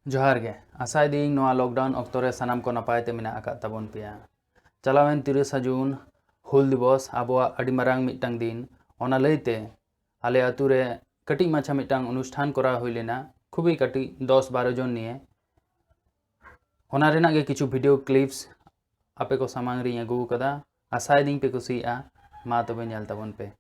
जोहार गे आसाय दी नोआ लॉकडाउन ऑक्टो रे सनाम को नपाय ते मेना आका ताबोन पिया चलावेन 30 जून हुल दिवस आबोआ अडी मारांग मिटांग दिन ओना लईते आले आतु रे कटी माछा मिटांग अनुष्ठान करा हुई लेना खुबी कटी 10-12 जन निये ओना रेना गे किछु वीडियो क्लिप्स आपे को सामांग री अगु कदा आसाय दी पे कुसिया मा तबे नेल ताबोन पे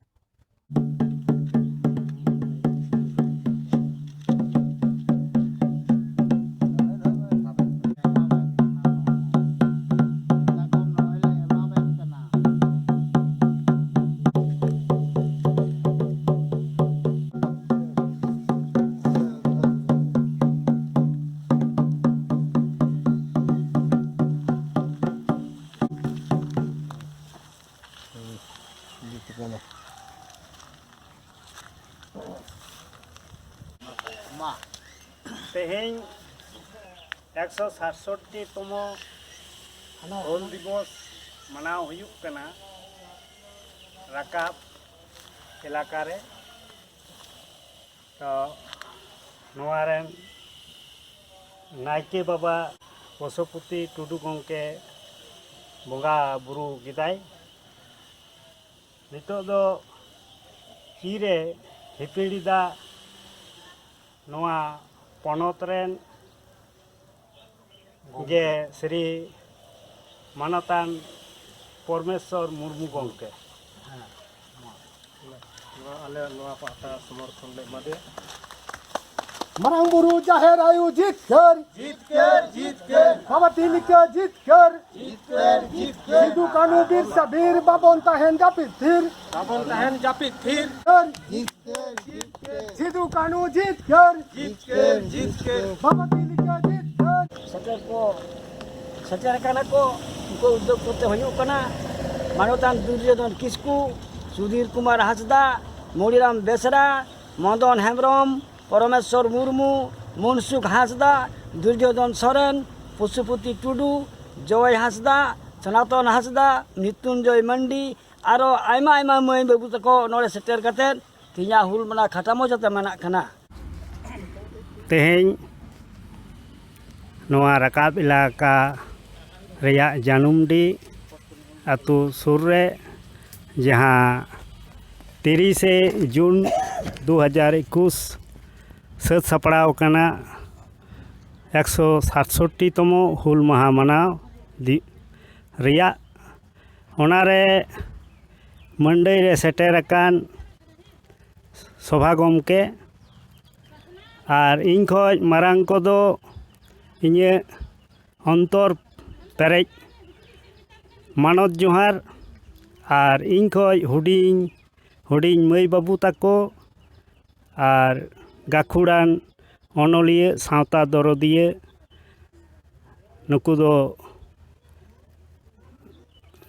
तेहें 167 तम हुल दिवस मनाव हुयुक कना राकाब इलाका रे तो नोआरेन नायके बाबा पशुपति टुडू गंके बंगा बुरु गिदाय नितो दो तीरे हिपिड़ीदा नोआ पनत रेन जे श्री मानतान परमेश्वर मुर्मू गंके आले नोआ पाता समर्थन ले मदे मरांग बुरु जाहेर आयु जीत कर बाबा तिलिका जीत कर सिदु कानू बीर सबीर बाबन ताहेन जापित थिर सिदु कानू जीत कर बाबा तिलिका जीत कर सचर कना को उनको उद्योग करते हुयुक कना मानवतान दुर्योधन किस्कू सुधीर कुमार हासदा मोड़ीराम बेसरा मदन हेम्ब्रम परमेश्वर मुर्मू मनसुख हासदा दुर्योधन सोरेन पशुपति टुडू जय हासदा सनातन हासदा मृत्युंजय मंडी आरो आयमा आयमा माई बाबू तको नोड़े सेटर कते तिया हुल मना खटामो जते मना कना तेहें नोआ राकाब इलाका रेया जानुमडी अतु सुर रे जहाँ 30 जून 2021 सत सपड़ाव कना 167 तम हुल माहा मनाव रिया ओनारे मंडई रे सेटर अकान सभा गमके आर इन खoj मारांग कोदो इnye अंतर पेरेज मानत जोहार आर इन खoj हुडिंग मई बाबू ताको आर गाखुड़ान अनलिये सावता दरदिये नुकु दो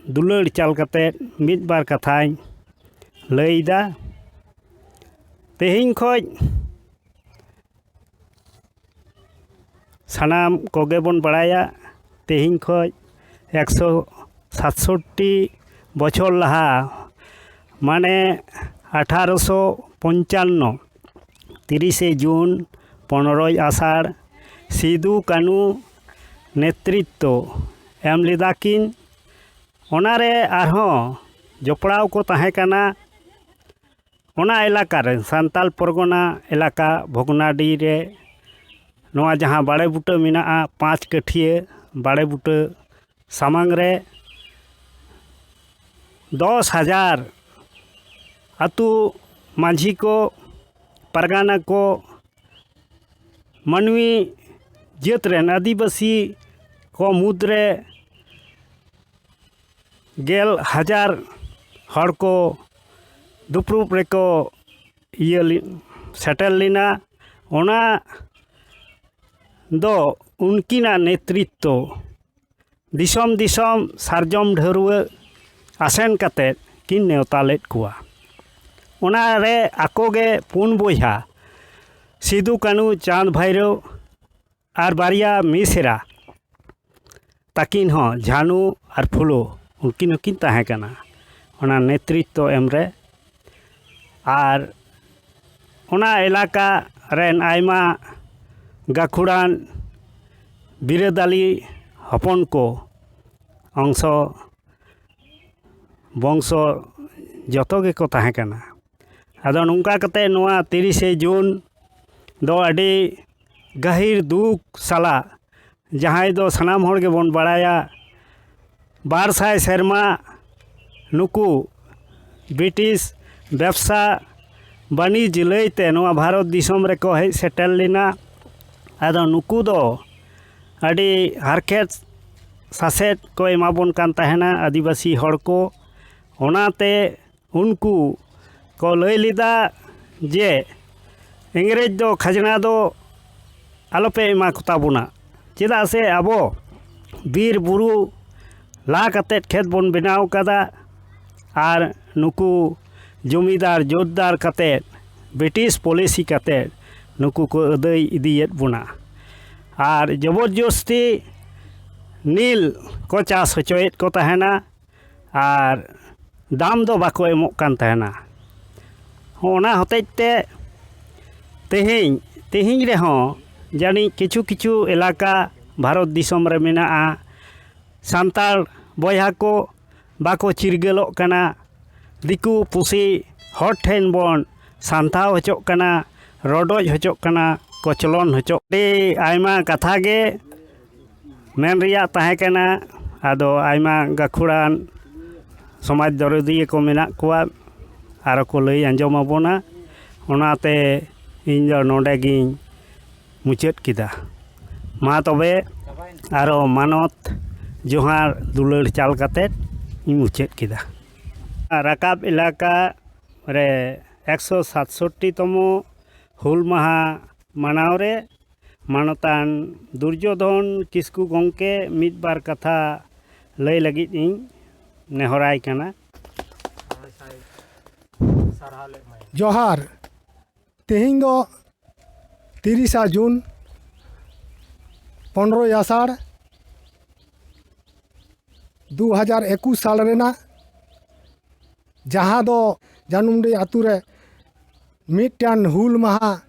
दुलड़ चाल कते मिद बार कथाई लईदा तेहिं खoj सानाम कोगे बन बड़ाया तेहिं खoj 167 बछर लहा माने 1855 30 जून 15 आषाढ़ सिदु कानू नेतृत्व एम लेदाकिन ओनारे आरहों जोपड़ाव को ताहे कना ओना इलाका रे सांताल परगना इलाका भोगनाडी रे नोआ जहाँ बाड़े बूटे मेना 5 कठिए बाड़े बूटे सामांग रे 10,000 अतु माझी को परगाना को मनवी जत रेन आदिवासी को मुद्रे 10,000 हड़ को दुप्रूप रेको ये सेटल लेना ओना दो उनकिना नेतृत्व दिसम दिसम सारजम ढरुआ आसेन कते किन नेवता लेद कुआ ओना रे आकोगे पुन बोहा सिदु कानू चांद भैरव और बारिया मिसेरा ताकिन हो झानू और फुलो उनकिन हकिन ताहे कना ओना नेतृत्व एमरे और ओना इलाका रेन आयमा गाखुड़ान ᱵᱤᱨᱟᱹᱫᱟᱹᱞᱤ ᱦᱚᱯᱚᱱ ᱠᱚ ᱚᱝᱥᱚ ᱵᱚᱝᱥᱚ ᱡᱚᱛᱚ ᱜᱮᱠᱚ ᱛᱟᱦᱮᱸ ᱠᱟᱱᱟ᱾ ᱟᱫᱚ ᱱᱚᱝᱠᱟ ᱠᱟᱛᱮ ᱱᱚᱣᱟ 30 ᱡᱩᱱ ᱫᱚ ᱟᱹᱰᱤ ᱜᱟᱹᱦᱤᱨ ᱫᱩᱠ ᱥᱟᱞᱟᱜ, ᱡᱟᱦᱟᱸᱭ ᱫᱚ ᱥᱟᱱᱟᱢ ᱦᱚᱲ ᱜᱮᱵᱚᱱ ᱵᱟᱲᱟᱭᱟ 200 ᱥᱮᱨᱢᱟ ᱱᱩᱠᱩ ᱵᱨᱤᱴᱤᱥ ᱵᱮᱵᱽᱥᱟ ᱵᱟᱹᱱᱤᱡᱽ ᱞᱟᱹᱭᱛᱮ ᱱᱚᱣᱟ ᱵᱷᱟᱨᱚᱛ ᱫᱤᱥᱚᱢ ᱨᱮᱠᱚ ᱦᱮᱡ ᱥᱮᱴᱮᱨ ᱞᱮᱱᱟ। ᱟᱫᱚ ᱱᱩᱠᱩ ᱫᱚ ᱟᱹᱰᱤ ᱦᱟᱨᱠᱮᱛ ᱥᱟᱥᱮᱛ ᱠᱚ ᱮᱢᱟᱵᱚᱱ ᱠᱟᱱ ᱛᱟᱦᱮᱱᱟ ᱟᱹᱫᱤᱵᱟᱹᱥᱤ ᱦᱚᱲ ᱠᱚ। ᱚᱱᱟᱛᱮ ᱩᱱᱠᱩ ᱠᱚ ᱞᱟᱹᱭ ᱞᱮᱫᱟ ᱡᱮ ᱤᱝᱨᱮᱡᱽ ᱫᱚ ᱠᱷᱟᱡᱽᱱᱟ ᱫᱚ ᱟᱞᱚᱯᱮ ᱮᱢᱟ ᱠᱚᱛᱟ ᱵᱚᱱᱟ, ᱪᱮᱫᱟᱜ ᱥᱮ ᱟᱵᱚ ᱵᱤᱨ ᱵᱩᱨᱩ ᱞᱟ ᱠᱟᱛᱮᱫ ᱠᱷᱮᱛ ᱵᱚᱱ ᱵᱮᱱᱟᱣ ᱠᱟᱫᱟ ᱟᱨ ᱱᱩᱠᱩ ᱡᱚᱢᱤᱫᱟᱨ ᱡᱳᱛᱫᱟᱨ ᱠᱟᱛᱮᱫ ᱵᱨᱤᱴᱤᱥ ᱯᱚᱞᱤᱥᱤ ᱠᱟᱛᱮᱫ ᱱᱩᱠᱩ ᱠᱚ ᱟᱹᱫᱟᱹᱭ ᱤᱫᱤᱭᱮᱫ ᱵᱚᱱᱟ ᱟᱨ ᱡᱚᱵᱚᱨᱡᱚᱥᱛᱤ ᱱᱤᱞ ᱠᱚ ᱪᱟᱥ ᱦᱚᱪᱚᱭᱮᱫ ᱠᱚ ᱛᱟᱦᱮᱱᱟ ᱟᱨ ᱫᱟᱢ ᱫᱚ ᱵᱟᱠᱚ ᱮᱢᱚᱜ ᱠᱟᱱ ᱛᱟᱦᱮᱱᱟ। ᱚᱱᱟ ᱦᱚᱛᱮᱡ ᱛᱮ ᱛᱮᱦᱮᱧ ᱨᱮᱦᱚᱸ ᱡᱟᱹᱱᱤᱡ ᱠᱤᱪᱷᱩ ᱮᱞᱟᱠᱟ ᱵᱷᱟᱨᱚᱛ ᱫᱤᱥᱚᱢ ᱨᱮ ᱢᱮᱱᱟᱜᱼᱟ, ᱥᱟᱱᱛᱟᱲ ᱵᱚᱭᱦᱟ ᱠᱚ ᱵᱟᱠᱚ ᱪᱤᱨᱜᱟᱹᱞᱚᱜ ᱠᱟᱱᱟ, ᱫᱤᱠᱩ ᱯᱩᱥᱤ ᱦᱚᱲ ᱴᱷᱮᱱ ᱵᱚᱱ ᱥᱟᱱᱛᱟᱣ ᱦᱚᱪᱚᱜ ᱠᱟᱱᱟ, ᱨᱚᱰᱚᱡ ᱦᱚᱪᱚᱜ ᱠᱟᱱᱟ, ᱠᱚᱪᱞᱚᱱ ᱦᱚᱪᱚᱜ। ᱟᱹᱰᱤ ᱟᱭᱢᱟ ᱠᱟᱛᱷᱟ ᱜᱮ ᱢᱮᱱ ᱨᱮᱭᱟᱜ ᱛᱟᱦᱮᱸ ᱠᱟᱱᱟ। ᱟᱫᱚ ᱟᱭᱢᱟ ᱜᱟᱹᱠᱷᱩᱲᱟᱱ ᱥᱚᱢᱟᱡᱽ ᱫᱚᱨᱚᱫᱤᱭᱟᱹ ᱠᱚ ᱢᱮᱱᱟᱜ ᱠᱚᱣᱟ, ᱟᱨᱚ ᱠᱚ ᱞᱟᱹᱭ ᱟᱸᱡᱚᱢ ᱟᱵᱚᱱᱟ। ᱚᱱᱟᱛᱮ ᱤᱧ ᱫᱚ ᱱᱚᱰᱮ ᱜᱤᱧ ᱢᱩᱪᱟᱹᱫ ᱠᱮᱫᱟ। ᱢᱟ ᱛᱚᱵᱮ ᱟᱨᱚ ᱢᱟᱱᱚᱛ ᱡᱚᱦᱟᱨ ᱫᱩᱞᱟᱹᱲ ᱪᱟᱞ ᱠᱟᱛᱮᱫ ᱤᱧ ᱢᱩᱪᱟᱹᱫ ᱠᱮᱫᱟ। ᱨᱟᱠᱟᱵ ᱮᱞᱟᱠᱟ ᱨᱮ 167 ᱛᱚᱢᱚ ᱦᱩᱞ ᱢᱟᱦᱟ ᱢᱟᱱᱟᱣ ᱨᱮ ᱢᱟᱱᱚᱛᱟᱱ ᱫᱩᱨᱡᱳᱫᱷᱚᱱ ᱠᱤᱥᱠᱩ ᱜᱚᱢᱠᱮ ᱢᱤᱫ ᱵᱟᱨ ᱠᱟᱛᱷᱟ ᱞᱟᱹᱭ ᱞᱟᱹᱜᱤᱫ ᱤᱧ ᱱᱮᱦᱚᱨᱟᱭ ᱠᱟᱱᱟ। ᱡᱚᱦᱟᱨ। ᱛᱮᱦᱮᱧ ᱫᱚ 30 ᱡᱩᱱ 15 ᱟᱥᱟᱲ 2021 ᱥᱟᱞ ᱨᱮᱱᱟᱜ, ᱡᱟᱦᱟᱸ ᱫᱚ ᱡᱟᱹᱱᱩᱢᱰᱤ ᱟᱹᱛᱩ ᱨᱮ ᱢᱤᱫᱴᱟᱱ ᱦᱩᱞ ᱢᱟᱦᱟ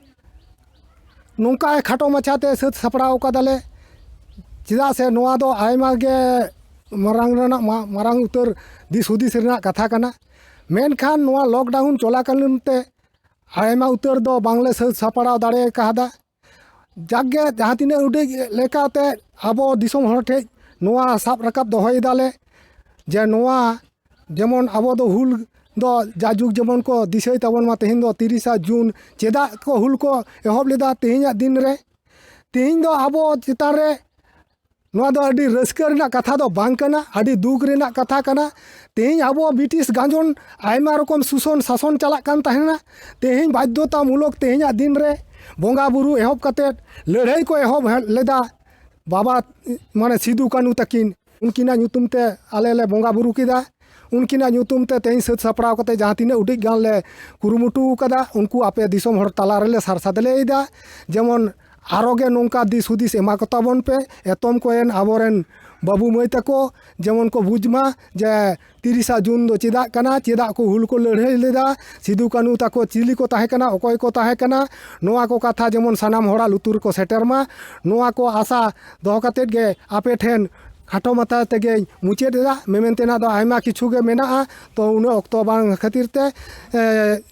ᱱᱚᱝᱠᱟ ᱠᱷᱟᱴᱚ ᱢᱟᱪᱷᱟᱛᱮ ᱥᱟᱹᱛ ᱥᱟᱯᱲᱟᱣ ᱠᱟᱫᱟᱞᱮ। ᱪᱮᱫᱟᱜ ᱥᱮ ᱱᱚᱣᱟ ᱫᱚ ᱟᱭᱢᱟ ᱜᱮ ᱢᱟᱨᱟᱝ ᱩᱛᱟᱹᱨ ᱫᱤᱥ ᱦᱩᱫᱤᱥ ᱨᱮᱱᱟᱜ ᱠᱟᱛᱷᱟ ᱠᱟᱱᱟ। ᱢᱮᱱᱠᱷᱟᱱ ᱱᱚᱣᱟ ᱞᱚᱠᱰᱟᱣᱩᱱ ᱪᱚᱞᱟᱠᱟলীᱱ ᱛᱮ ᱟᱭᱢᱟ ᱩᱛᱟᱹᱨ ᱫᱚ ᱵᱟᱝᱞᱮ ᱥᱟᱹᱛ ᱥᱟᱯᱲᱟᱣ ᱫᱟᱲᱮ ᱠᱟᱣᱫᱟ। ᱡᱟᱠᱜᱮ ᱡᱟᱦᱟᱸ ᱛᱤᱱᱟᱹᱜ ᱩᱰᱤᱡ ᱞᱮᱠᱟᱛᱮ ᱟᱵᱚ ᱫᱤᱥᱚᱢ ᱦᱚᱲ ᱴᱷᱮᱡ ᱱᱚᱣᱟ ᱥᱟᱵ ᱨᱟᱠᱟᱵ ᱫᱚᱦᱚᱭᱮᱫᱟᱞᱮ ᱡᱮ ᱱᱚᱣᱟ ᱡᱮᱢᱚন ᱟᱵᱚ ᱫᱚ ᱦᱩᱞ ᱫᱚ ᱡᱟᱭᱡᱩᱜᱽ ᱡᱮᱢᱚᱱ ᱠᱚ ᱫᱤᱥᱟᱹᱭ ᱛᱟᱵᱚᱱ ᱢᱟ। ᱛᱮᱦᱮᱧ ᱫᱚ 30 ᱡᱩᱱ ᱪᱮᱫᱟᱜ ᱠᱚ ᱦᱩᱞ ᱠᱚ ᱮᱦᱚᱵ ᱞᱮᱫᱟ ᱛᱮᱦᱮᱧᱟᱜ ᱫᱤᱱ ᱨᱮ? ᱛᱮᱦᱮᱧ ᱫᱚ ᱟᱵᱚ ᱪᱮᱛᱟᱱ ᱨᱮ ᱱᱚᱣᱟ ᱫᱚ ᱟᱹᱰᱤ ᱨᱟᱹᱥᱠᱟᱹ ᱨᱮᱱᱟᱜ ᱠᱟᱛᱷᱟ ᱫᱚ ᱵᱟᱝ ᱠᱟᱱᱟ, ᱟᱹᱰᱤ ᱫᱩᱠ ᱨᱮᱱᱟᱜ ᱠᱟᱛᱷᱟ ᱠᱟᱱᱟ। ᱛᱮᱦᱮᱧ ᱟᱵᱚ ᱵᱨᱤᱴᱤᱥ ᱜᱟᱸᱡᱚᱱ ᱟᱭᱢᱟ ᱨᱚᱠᱚᱢ ᱥᱟᱥᱚᱱ ᱪᱟᱞᱟᱜ ᱠᱟᱱ ᱛᱟᱦᱮᱱᱟ। ᱛᱮᱦᱮᱧ ᱵᱟᱫᱽᱫᱷᱚᱛᱟᱢᱩᱞᱚᱠ ᱛᱮᱦᱮᱧᱟᱜ ᱫᱤᱱ ᱨᱮ ᱵᱚᱸᱜᱟ ᱵᱩᱨᱩ ᱮᱦᱚᱵ ᱠᱟᱛᱮᱫ ᱞᱟᱹᱲᱦᱟᱹᱭ ᱠᱚ ᱮᱦᱚᱵ ᱞᱮᱫᱟ। ᱵᱟᱵᱟ ᱢᱟᱱᱮ ᱥᱤᱫᱩ ᱠᱟᱹᱱᱩ ᱛᱟᱹᱠᱤᱱ, ᱩᱱᱠᱤᱱᱟᱜ ᱧᱩᱛᱩᱢ ᱛᱮ ᱟᱞᱮ ᱞᱮ ᱵᱚᱸᱜᱟ ᱵᱩᱨᱩ ᱠᱮᱫᱟ। ᱩᱱᱠᱤᱱᱟᱜ ᱧᱩᱛᱩᱢ ᱛᱮ ᱛᱮᱦᱮᱧ ᱥᱟᱹᱛ ᱥᱟᱯᱲᱟᱣ ᱠᱟᱛᱮ ᱡᱟᱦᱟᱸ ᱛᱤᱱᱟᱹᱜ ᱩᱰᱤᱡ ᱜᱟᱱ ᱞᱮ ᱠᱩᱨᱩᱢᱩᱴᱩ ᱠᱟᱫᱟ, ᱩᱱᱠᱩ ᱟᱯᱮ ᱫᱤᱥᱚᱢ ᱦᱚᱲ ᱛᱟᱞᱟ ᱨᱮᱞᱮ ᱥᱟᱨ ᱥᱟᱫᱽᱞᱮᱭᱮᱫᱟ। ᱡᱮᱢᱚᱱ ᱟᱨᱚ ᱜᱮ ᱱᱚᱝᱠᱟ ᱫᱤᱥ ᱦᱩᱫᱤᱥ ᱮᱢᱟ ᱠᱚᱛᱟ ᱵᱚᱱ ᱯᱮ, ᱮᱛᱚᱢ ᱠᱚᱨᱮᱱ ᱟᱵᱚᱨᱮᱱ ᱵᱟᱹᱵᱩ ᱢᱟᱹᱭ ᱛᱟᱠᱚ ᱡᱮᱢᱚᱱ ᱠᱚ ᱵᱩᱡᱽ ᱢᱟ ᱡᱮ 30 ᱡᱩᱱ ᱫᱚ ᱪᱮᱫᱟᱜ ᱠᱟᱱᱟ, ᱪᱮᱫᱟᱜ ᱠᱚ ᱦᱩᱞ ᱠᱚ ᱞᱟᱹᱲᱦᱟᱹᱭ ᱞᱮᱫᱟ, ᱥᱤᱫᱩ ᱠᱟᱹᱱᱩ ᱛᱟᱠᱚ ᱪᱤᱞᱤ ᱠᱚ ᱛᱟᱦᱮᱸ ᱠᱟᱱᱟ, ᱚᱠᱚᱭ ᱠᱚ ᱛᱟᱦᱮᱸ ᱠᱟᱱᱟ, ᱱᱚᱣᱟ ᱠᱚ ᱠᱟᱛᱷᱟ ᱡᱮᱢᱚᱱ ᱥᱟᱱᱟᱢ ᱦᱚᱲᱟᱜ ᱞᱩᱛᱩᱨ ᱠᱚ ᱥᱮᱴᱮᱨ ᱢᱟ। ᱱᱚᱣᱟ ᱠᱚ ᱟᱥᱟ ᱫᱚᱦᱚ ᱠᱟᱛᱮᱫ ᱜᱮ ᱟᱯᱮ ᱴᱷᱮᱱ ᱠᱷᱟᱴᱚ ᱢᱟᱛᱷᱟ ᱛᱮᱜᱮᱧ ᱢᱩᱪᱟᱹᱫ ᱮᱫᱟ। ᱢᱮᱢᱮᱱᱛᱮᱱᱟᱜ ᱫᱚ ᱟᱭᱢᱟ ᱠᱤᱪᱷᱩ ᱜᱮ ᱢᱮᱱᱟᱜᱼᱟ, ᱛᱚ ᱩᱱᱟᱹᱜ ᱚᱠᱛᱚ ᱵᱟᱝ ᱠᱷᱟᱹᱛᱤᱨ ᱛᱮ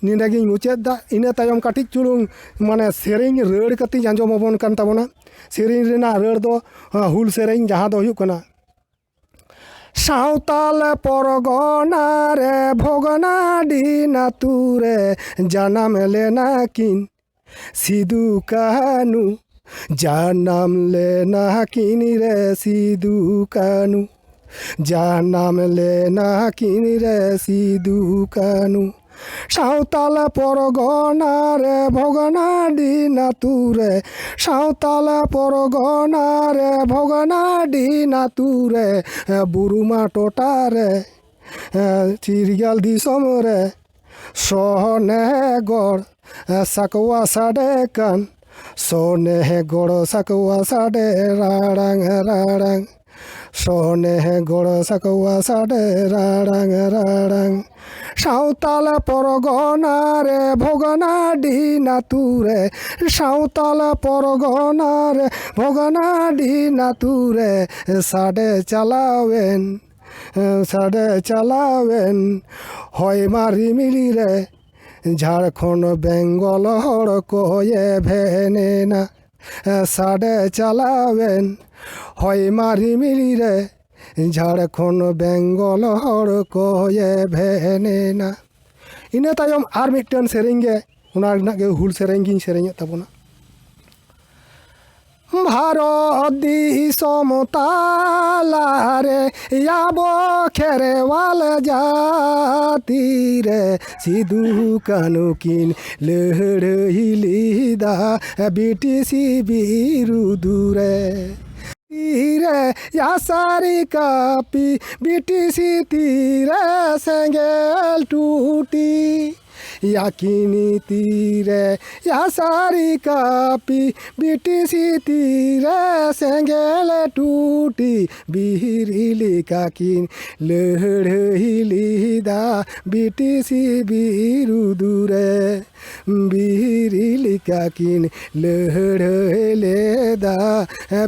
ᱱᱤᱰᱮᱜᱤᱧ ᱢᱩᱪᱟᱹᱫ ᱮᱫᱟ। ᱤᱱᱟᱹ ᱛᱟᱭᱚᱢ ᱠᱟᱹᱴᱤᱡ ᱪᱩᱞᱩᱝ ᱢᱟᱱᱮ ᱥᱮᱨᱮᱧ ᱨᱟᱹᱲ ᱠᱟᱛᱮᱧ ᱟᱸᱡᱚᱢ ᱟᱵᱚᱱ ᱠᱟᱱ ᱛᱟᱵᱚᱱᱟ। ᱥᱮᱨᱮᱧ ᱨᱮᱱᱟᱜ ᱨᱟᱹᱲ ᱫᱚ ᱦᱩᱞ ᱥᱮᱨᱮᱧ ᱡᱟᱦᱟᱸ ᱫᱚ ᱦᱩᱭᱩᱜ ᱠᱟᱱᱟ। ᱥᱟᱶᱛᱟᱞ ᱯᱚᱨᱜᱚᱱᱟ ᱨᱮ ᱵᱷᱚᱜᱽᱱᱟᱰᱤ ᱟᱹᱛᱩ ᱨᱮ ᱡᱟᱱᱟᱢ ᱞᱮᱱᱟ ᱠᱤᱱ ᱥᱤᱫᱩ ᱠᱟᱹᱱᱩ, ᱡᱟᱱᱟᱢ ᱞᱮᱱᱟ ᱠᱤᱱ ᱨᱮ ᱥᱤᱫᱩ ᱠᱟᱹᱱᱩ, ᱡᱟᱱᱟᱢ ᱞᱮᱱᱟ ᱠᱤᱱ ᱨᱮ ᱥᱤᱫᱩ ᱠᱟᱹᱱᱩ। ᱥᱟᱶᱛᱟᱞ ᱯᱚᱨᱜᱚᱱᱟ ᱨᱮ ᱵᱷᱚᱜᱽᱱᱟᱰᱤ ᱟᱹᱛᱩ ᱨᱮ, ᱥᱟᱶᱛᱟᱞ ᱯᱚᱨᱜᱚᱱᱟ ᱨᱮ ᱵᱷᱚᱜᱽᱱᱟᱰᱤ ᱟᱹᱛᱩ ᱨᱮ, ᱵᱩᱨᱩᱢᱟ ᱴᱚᱴᱷᱟ ᱨᱮ, ᱪᱤᱨᱜᱟᱹᱞ ᱫᱤᱥᱚᱢ ᱨᱮ ᱥᱚᱱᱮᱜᱚᱲ ᱥᱟᱠᱣᱟ ᱥᱟᱰᱮ ᱠᱟᱱ, ᱥᱚᱱᱮᱜᱚᱲ ᱥᱟᱠᱣᱟ ᱥᱟᱰᱮ ᱨᱟᱲᱟᱝ ᱨᱟᱲᱟᱝ। सोने गड़ सकवा साडे राड़ांग राड़ांग सावताल परगना रे भोगनाडी नातुरे सावताल परगना रे भोगनाडी नातुरे साडे चालावेन होय मारी मिली रे झारखंड बेंगल हड़ को ये भेने ना साडे चालावेन होय मारी मिली रे झारखंड बेंगल हड़ को ये भेने ना इना तायम आर मिटन सेरेंग गे उना रना गे हुल सेरेंग गिन सेरेंग ताबोना भारत दिसम तालारे याबो खेरेवाल जाती रे सिदु कानु किन लड़ई लीदा बीटीसी बिरुदु रे या सारी कापी बीटीसी तीरे सेंगेल टूटी याकिनी तीरे या सारी कापी बीटीसी तीरे सेंगेल टूटी बिहरीली काकिन लड़ई दा बीटीसी बिरुदुरे बिहरीली काकिन लड़ई दा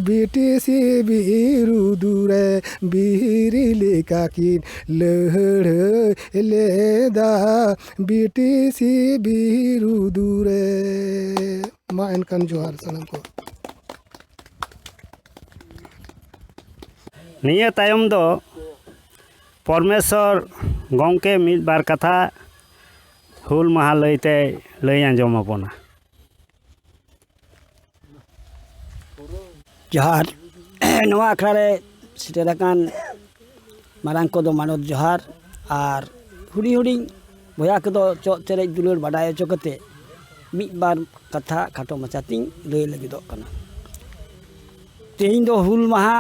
बीटीसी बिरुदुरे बिहरीली काकिन लड़ई दा बीटीसी बिरुदुरे मा एनकान जोहार सनम को निया तायम दो परमेश्वर गंके मिद बार कथा हुल महा लईते लई आंजम आपना जोहार नवा आखड़ा रे सेटेराकान मारांग को दो मानव जोहार और हुडी हुडी बया को दो चो चेरेज दुलर बाडाय चो कते मिद बार कथा खाटो मचातिंग लई लगिदो कना तेहिं दो हुल महा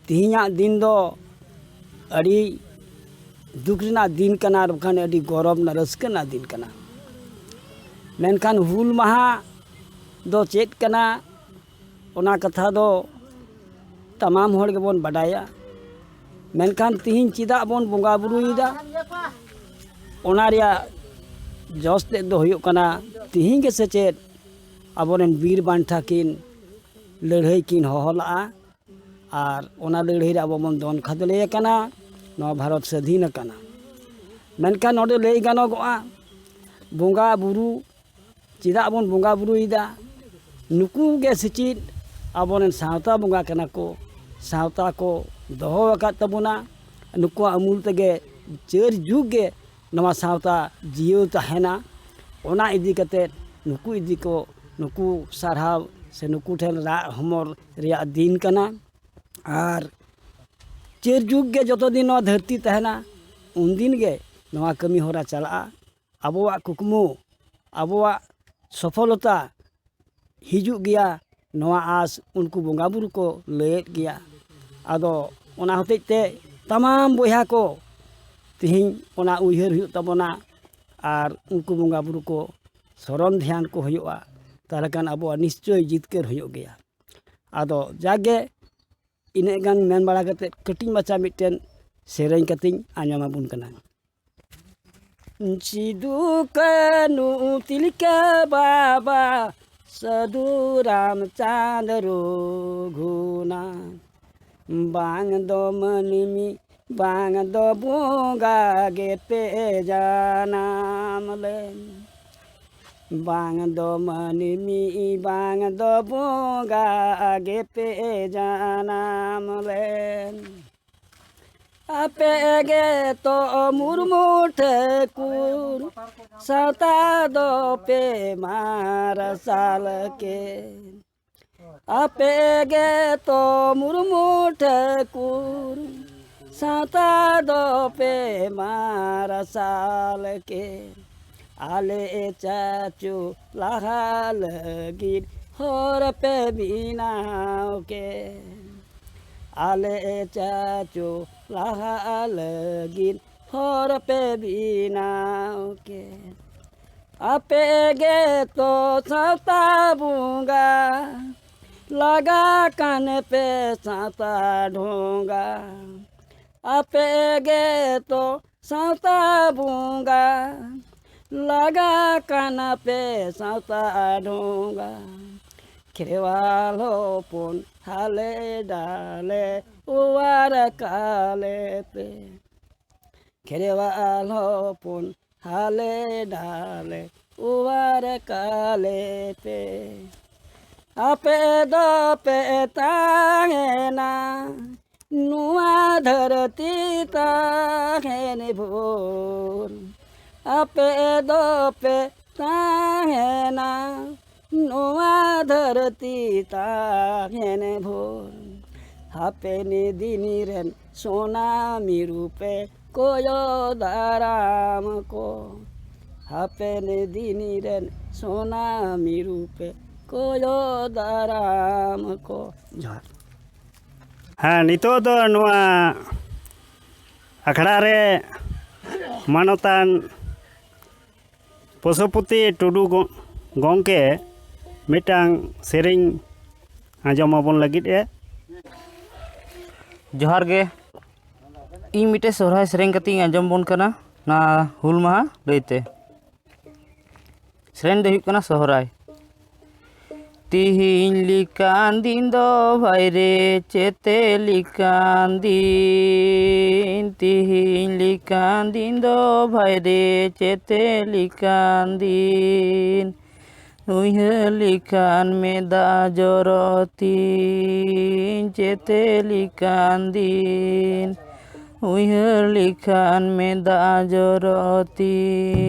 तेहिंया दिन दो अड़ी दुख रना दिन कना रखान अड़ी गौरव ना रस्का ना दिन कना मेनखान हुल महा दो चेत कना ओना कथा दो तमाम होड़ के बोन बडाया मेनखान तिहिं चिदा बोन बोंगा बुरुईदा ओना रिया जस ते दो हुयुग कना तिहिं के सेचेत आबोरेन वीर बांठा किन लड़ाई किन होहला और ओना लड़ाई रे आबो मन दोन खदले कना नवा भारत स्वाधीन कना मेनखान नोडे लई गानोगआ बोंगा बुरु चिदा बोन बोंगा बुरुईदा नुकु गे सेचित आबोरेन सावता बोंगा कना को सावता को दोहो अकात तबुना नुकु अमूल तेगे चेर जुग गे नवा सावता जियो तहेना ओना इदी कते नुकु इदी को नुकु सारहाव से नुकु ठेल रा हमर रिया दिन कना और चेर जुग गे जतो दिन नवा धरती तहेना उन दिन गे नवा कमी होरा चला आबोवा कुकमु आबोवा सफलता हिजुग गया नवा आस उनको बोंगा बुरु को लयेत गया आदो ओना होतेते तमाम बोया को तिहिं ओना उयहर हुयुग तबोना और उनको बोंगा बुरु को सरन ध्यान को हुयुगा तारकान आबो निश्चय जितकर हुयुग गया आदो जागे इने गान मेन बाड़ा कते कटिंग मचा मिटेन सेरें कतिंग आंजमाबुन कना सिदु कानु तिलका बाबा साधु रामचंद्र रघुना बांग दो मनिमी बांग दो बोंगा गे पे जानाम ले बांग दो मनिमी बांग दो बोंगा गे पे जानाम ले आपे गे तो मुरमुठ कुर साता दो पे मारा साल के आपे गे तो मुरमुठ कुर साता दो पे मारा साल के आले चाचू लाहाल गिर होर पे बिनाव के आले चाचू लाहाल गिर होर पे बिनाव के आपे गे तो सावता बुंगा लगा कान पे साता ढोंगा आपे गे तो साता बूंगा लगा कान पे साता ढोंगा खेवाल होपन हाले डाले उवार काले पे खेवाल होपन हाले डाले उवार काले पे आपे दो पे ताहेना नुआ धरती ताहेन भोर आपे दो पे ताहेना नुआ धरती ताहेन भोर हापे ने दिनी रेन सोना मिरूपे कोयो दाराम को हापे ने दिनी रेन सोना मिरूपे कोयो दाराम को जोहार हाँ नितो दो नुआ अखड़ा रे मानतान पशुपति टुडू गोंके मिटांग सेरिंग आंजमाबोन लगित ए जोहार गे इन मिटे सोहराय सेरेंग कती आंजम बोन कना ना हुल माहा लईते सेरेंग दो हुयुग कना सोहराय तिहिन लिकान दिन दो भाई रे चेते लिकान दिन तिहिन लिकान दिन दो भाई रे चेते लिकान दिन उइहर लिकान में दा जरतीन चेते लिकान दिन उइहर लिकान में दा जरतीन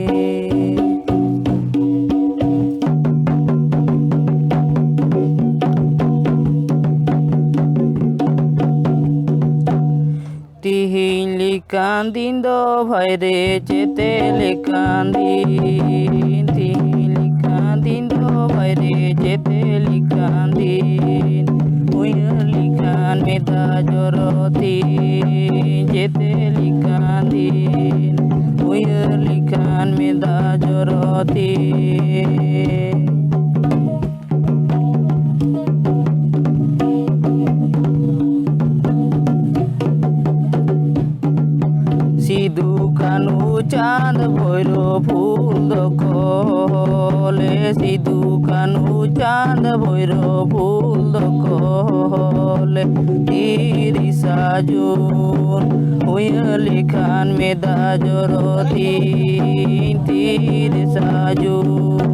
तिहिन लिकान दिन दो भाई रे चेते लिकान दिन तिहिन लिकान दिन दो भाई रे चेते लिकान दिन उइहर लिकान में दा जरतीन चेते लिकान दिन उइहर लिकान में दा जरतीन सिदू कानू चांद भैरो फूल दखले सिदू कानू चांद भैरो फूल दखले 30 जून उइहर लिखान में दा जरतीन 30 जून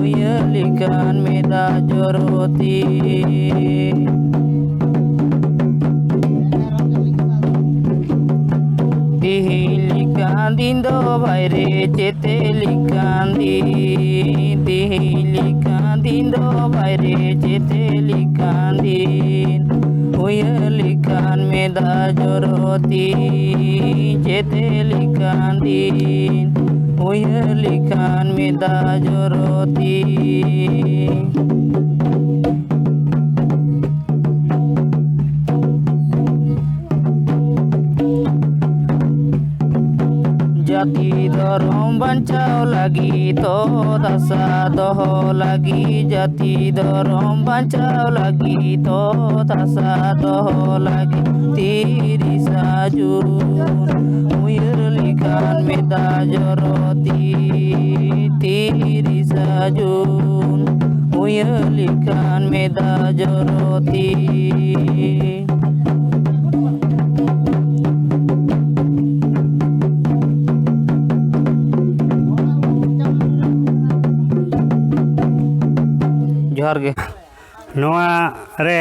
उइहर लिखान में दा जरतीन तिहिन लिकान दिन दो भाई रे चेते लिकान दिन तिहिन लिकान दिन दो भाई रे चेते लिकान दिन उइहर लिकान में दा जरतीन चेते लिकान दिन उइहर लिकान में दा जरतीन जाति धर्म बंचाओ लगी तो दशा दहो लगी जाति धर्म बंचाओ लगी तो दशा दहो लगी 30 जून उइहर लिखान में दा जरतीन 30 जून उइहर लिखान में दा जरतीन जोहार गे नोआ रे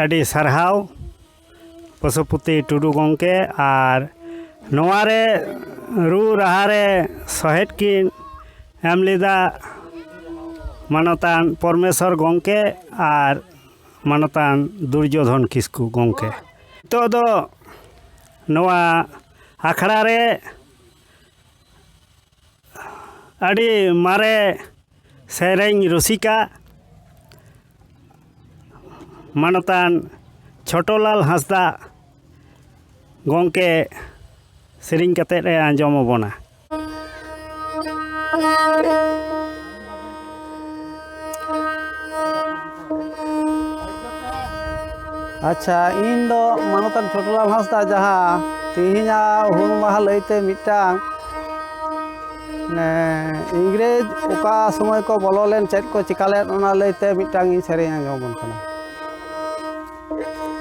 अड़ी सारहाव पशुपति टुडू गोंके आर नोआ रे रू राहा रे सहेद किन एम लेदा मानतान परमेश्वर गोंके आर मानतान दुर्योधन किस्कू गोंके तो दो नोआ आखड़ा रे अड़ी मारे सेरेंग रसिका मानतान छोटोलाल हांसदा गोंके सेरिंग कते रे आंजमबोना अच्छा इन दो मानवतान छोटलाल हांसदा जहाँ तिहिना हुल माहा लईते मिटांग ने इंग्रेज ओका समय को बोलो लेन चेक को चिकालेन ओना लईते मिटांग इन सेरें आंजोमन कना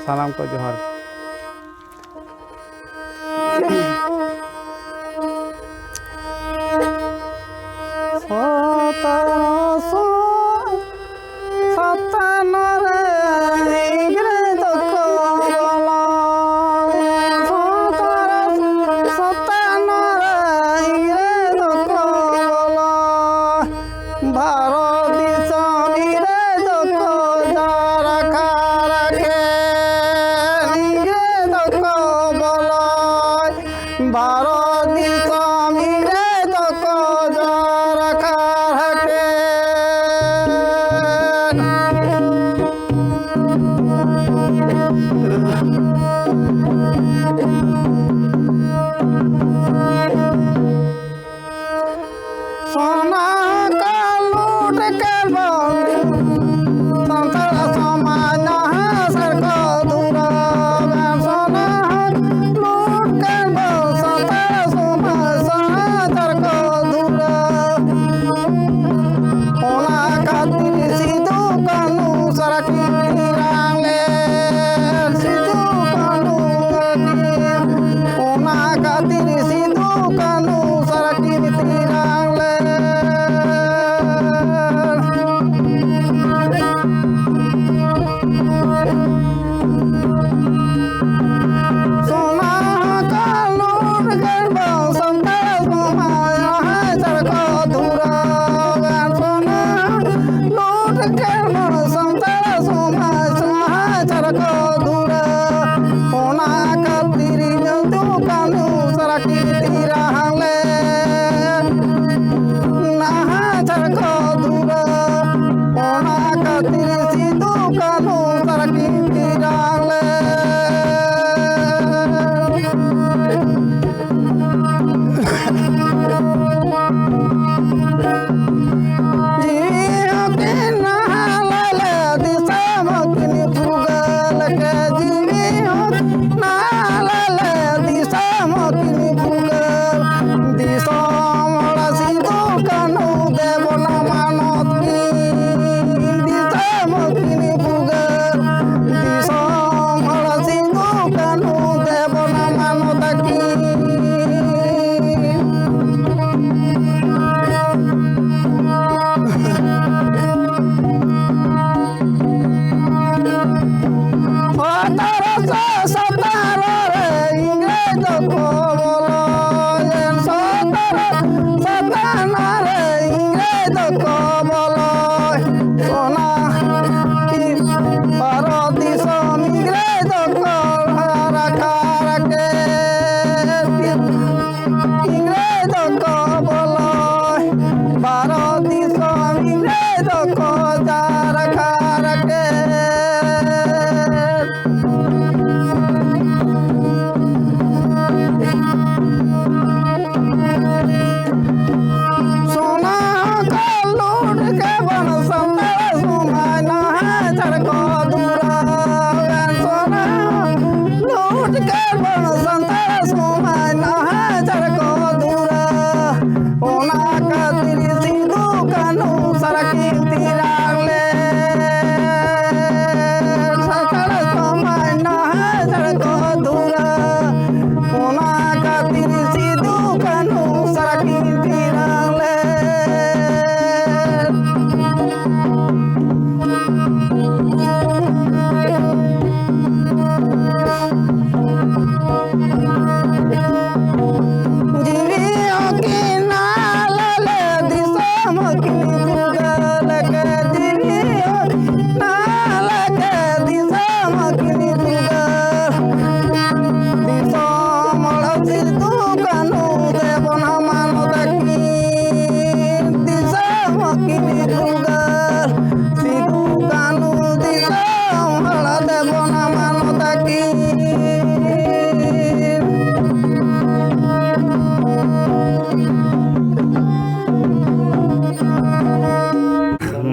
सानाम को जोहार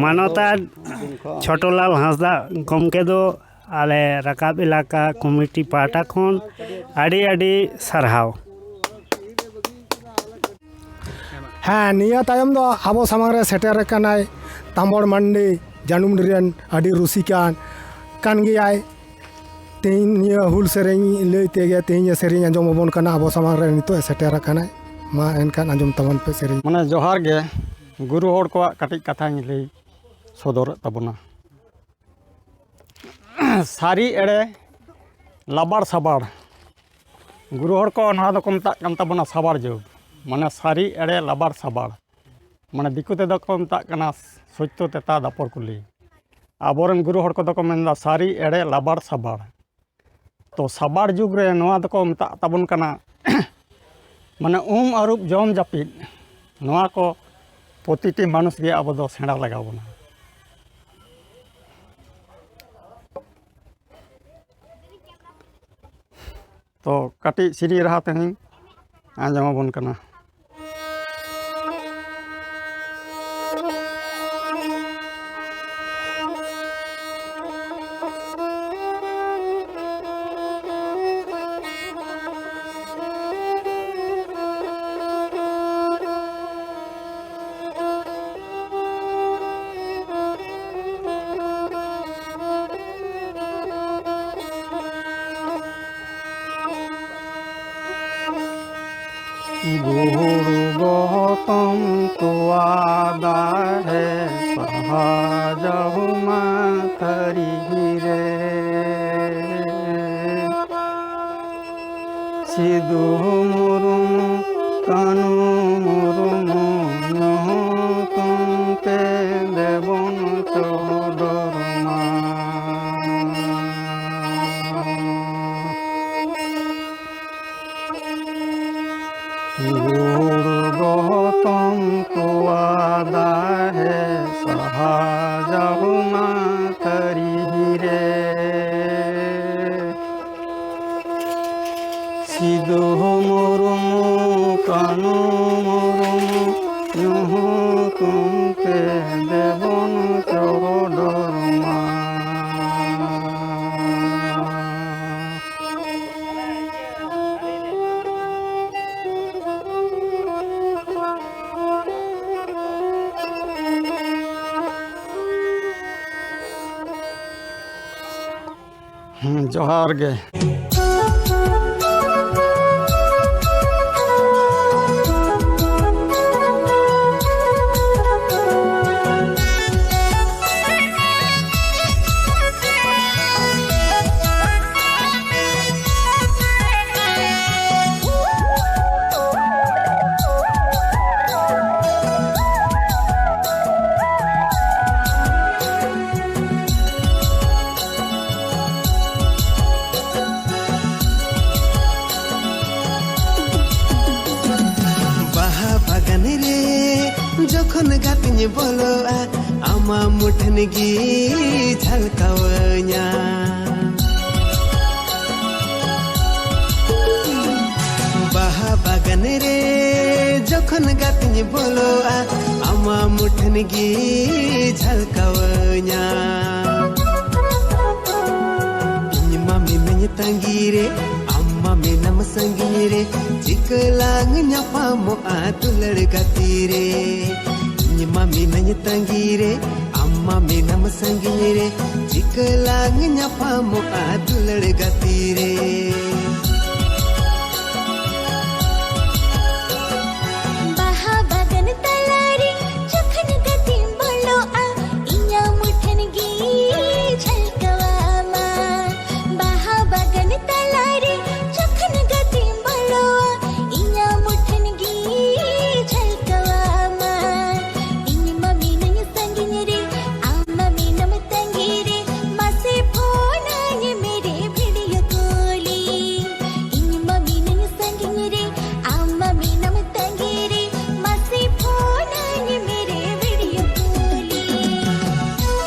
मानवता छोटलाल हांसदा गमके दो आले राकाब इलाका कमिटी पाटा खन आड़ी आड़ी सारहाव। हाँ निया तायम दो आबो सामांग रे सेटेर कनाय तांबड़ मंडी जानुम रेन आडी रुसिकान कान गियाय तेन निया हुल सेरेंग लई तेगे तेन सेरेंग आंजम बन कना आबो सामांग रे नितो सेटेर कनाय मा एनकान आंजम तबन पे सेरेंग माने जोहार गे गुरु हर को कटिज कथा लई सदर तबना सारी एड़े लाबाड़ साबाड़ गुरु हर को नहा दको मता कान तबना साबाड़ जो माने सारी एड़े लाबाड़ साबाड़ माने दिकु ते दको मता कना सत्य तेता दापर कुली आबोरन गुरु हर को दको मेनदा सारी एड़े लाबाड़ साबाड़ तो साबाड़ जुग रे नवा दको मता तबन कना माने आरूप जम जापिद नवा को प्रतिटी मानुष गे आबो दो सेड़ा लगाव बना। तो काटी सिरी रहा तेहन आंजम बन कना। गुरु गौतम तुआदा है सहजहु माथरी रे सिदु मुरुम कानु मुरुम तुमते देवन चौदरमा गुरु गौतम तुआदा है सहजहु माथरी रे सिदु मुरुम कानु मुरुम यूहु तुमके देवन चौदरमा जोहार गे जखन गातिन बोलो आमा मुठन गी झलकावन्या बाहा बागान रे जखन गातिन बोलो आमा मुठन गी झलकावन्या इन मामी नय तंगीरे अम्मा में नम संगीरे चिकलांग न्यापामो आतुलड़ गतीरे मामी नय तंगीरे अम्मा में नम संगीरे चिकलांग न्यापामो आतुलड़ गतीरे